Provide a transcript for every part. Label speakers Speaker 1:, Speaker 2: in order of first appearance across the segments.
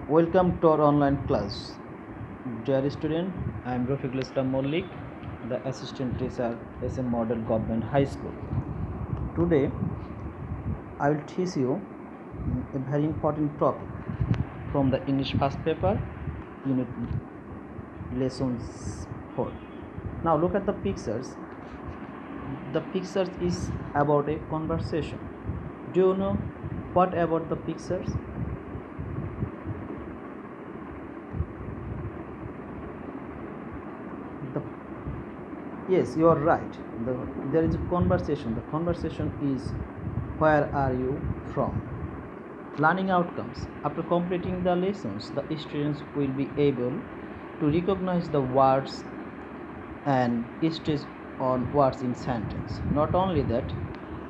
Speaker 1: Welcome to our online class. Dear student, I am Rafiqul Islam Mollik, the assistant teacher SM Model Government High School. Today, I will teach you a very important topic from the English first paper, unit lessons 4. Now look at the pictures. The pictures is about a conversation. Do you know what about the pictures? Yes, you are right. There is a conversation. The conversation is, where are you from? Learning outcomes. After completing the lessons, the students will be able to recognize the words and stress on words in sentence. Not only that,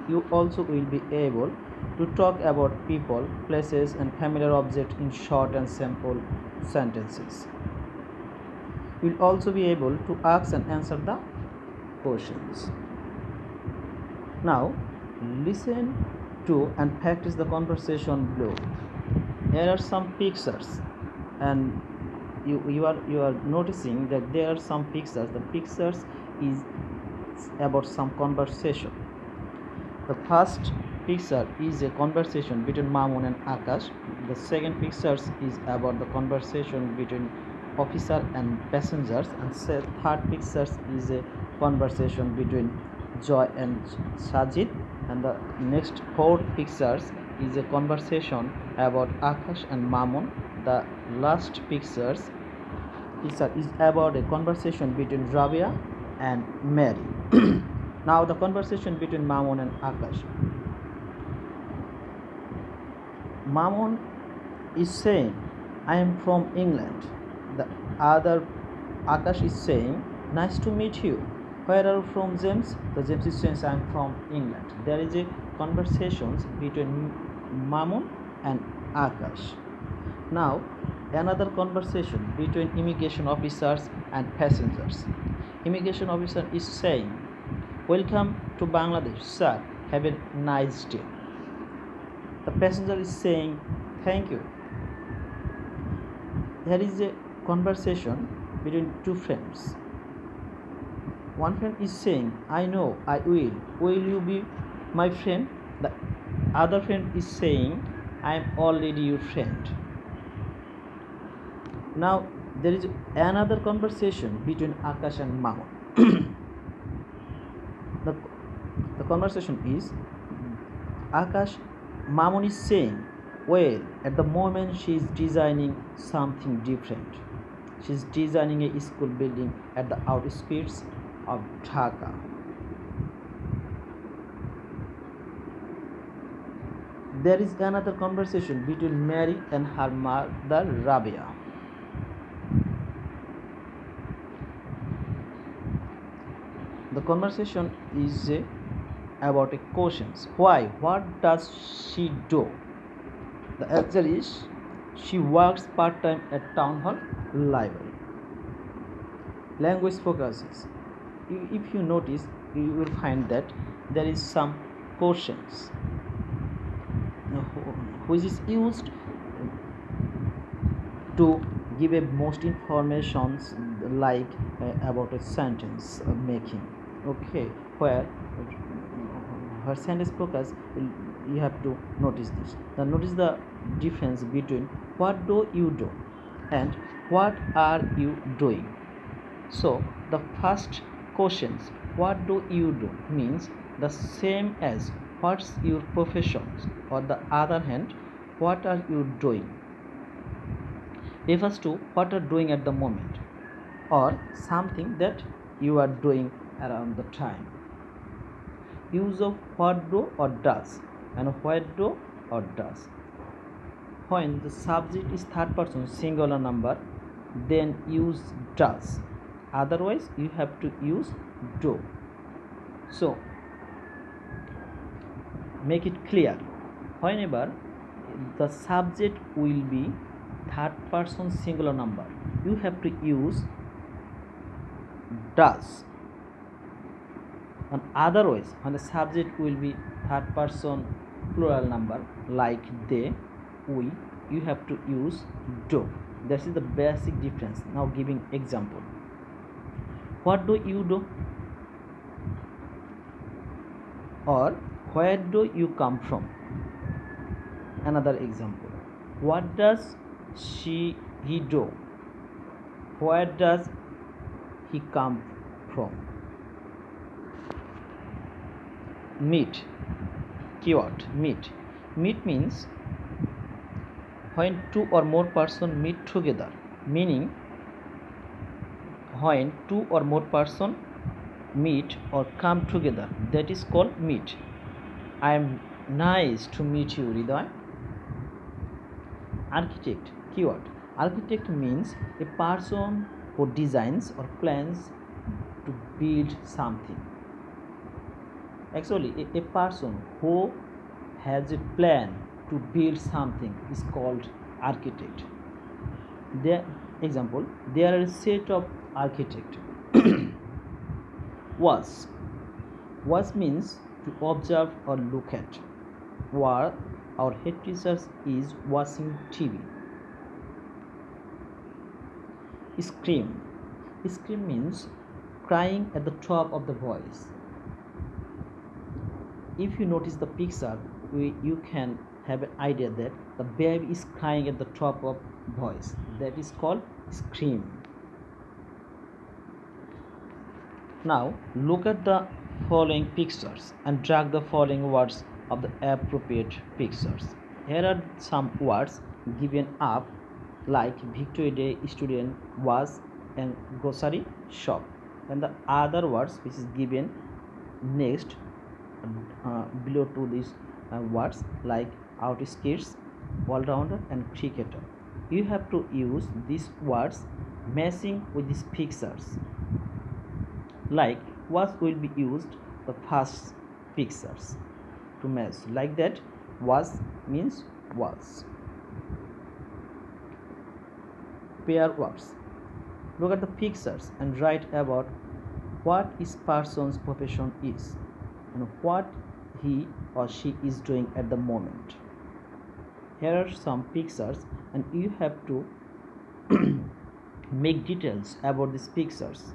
Speaker 1: you also will be able to talk about people, places, and familiar objects in short and simple sentences. You will also be able to ask and answer the questions. Now listen to and practice the conversation below. There are some pictures, and you are noticing that there are some pictures. The pictures is about some conversation. The first picture is a conversation between Mamun and Akash. The second picture is about the conversation between officer and passengers, and third picture is a conversation between Joy and Sajid, and the next four pictures is a conversation about Akash and Mamun. The last picture is about a conversation between Rabia and Mary. Now the conversation between Mamun and Akash. Mamun is saying, I am from England. The other Akash is saying, nice to meet you. Where are you from, James? The James is saying, I am from England. There is a conversation between Mamun and Akash. Now another conversation between immigration officers and passengers. Immigration officer is saying, welcome to Bangladesh, sir. Have a nice day. The passenger is saying, thank you. There is a conversation between two friends. One friend is saying, I know, I will. Will you be my friend? The other friend is saying, I am already your friend. Now there is another conversation between Akash and Mamun. the conversation is, Akash, Mamun is saying, well, at the moment she is designing something different. She is designing a school building at the outskirts of Dhaka. There is another conversation between Mary and her mother Rabia. The conversation is about a questions. Why? What does she do? The answer is, she works part-time at Town Hall Library. Language focuses. If you notice, you will find that there is some questions which is used to give a most informations like about a sentence making. Okay, where her sentence focus, you have to notice this. Now notice the difference between what do you do and what are you doing. So the first questions, what do you do, means the same as what's your professions, or the other hand, what are you doing refers to what are doing at the moment, or something that you are doing around the time. Use of what do or does and what do or does. When the subject is third person singular number, then use does. Otherwise you have to use do. So make it clear, whenever the subject will be third person singular number, you have to use does. And otherwise, when the subject will be third person plural number like they, we, you have to use do. That is the basic difference. Now giving example. What do you do? Or where do you come from? Another example. What does he do? Where does he come from? Meet. Keyword meet. Meet means when two or more persons meet together, meaning when two or more persons meet or come together, that is called meet. I am nice to meet you, Hriday. Architect. Keyword. Architect means a person who designs or plans to build something. Actually, a person who has a plan to build something is called architect. The example, there are a set of architect. Was. Was means to observe or look at. While our head teacher is watching TV. Scream. Scream means crying at the top of the voice. If you notice the picture, you can have an idea that the baby is crying at the top of voice. That is called scream. Now look at the following pictures and drag the following words of the appropriate pictures. Here are some words given up, like Victoria Day, student, was, and grocery shop, and the other words which is given next below to these words like outskirts, all-rounder, and cricketer. You have to use these words matching with these pictures. Like was will be used the first pictures to match, like that. Was means was. Pair words. Look at the pictures and write about what each person's profession is and what he or she is doing at the moment. Here are some pictures and you have to make details about these pictures.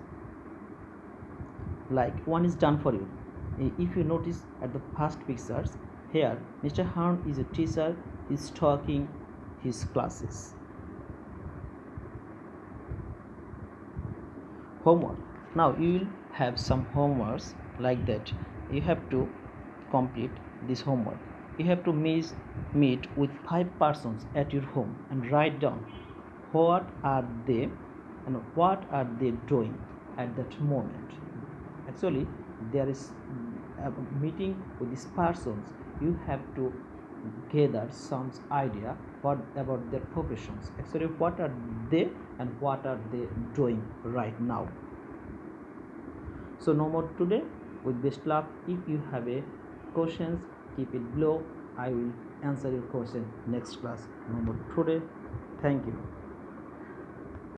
Speaker 1: Like one is done for you. If you notice at the first pictures, here Mr. Harn is a teacher, is talking his classes. Homework. Now you will have some homeworks like that. You have to complete this homework. You have to meet with 5 persons at your home and write down what are they and what are they doing at that moment. Actually, there is a meeting with these persons. You have to gather some idea what about their professions. Actually, what are they and what are they doing right now. So no more today. With best luck. If you have a questions, keep it below. I will answer your question next class. No more today. Thank you.